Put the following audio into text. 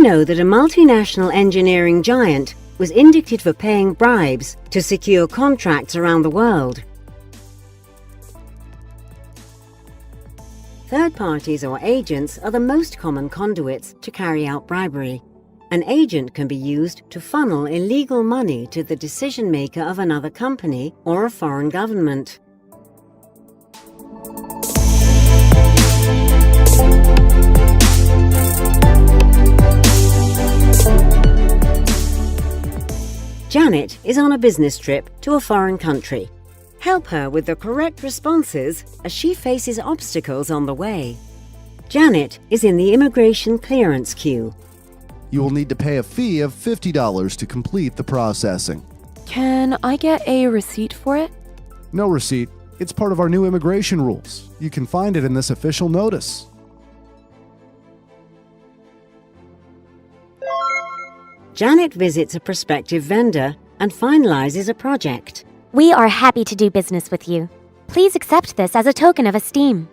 know that a multinational engineering giant was indicted for paying bribes to secure contracts around the world? Third parties or agents are the most common conduits to carry out bribery. An agent can be used to funnel illegal money to the decision maker of another company or a foreign government. Janet is on a business trip to a foreign country. Help her with the correct responses as she faces obstacles on the way. Janet is in the immigration clearance queue. You will need to pay a fee of $50 to complete the processing. Can I get a receipt for it? No receipt. It's part of our new immigration rules. You can find it in this official notice. Janet visits a prospective vendor and finalizes a project. We are happy to do business with you. Please accept this as a token of esteem.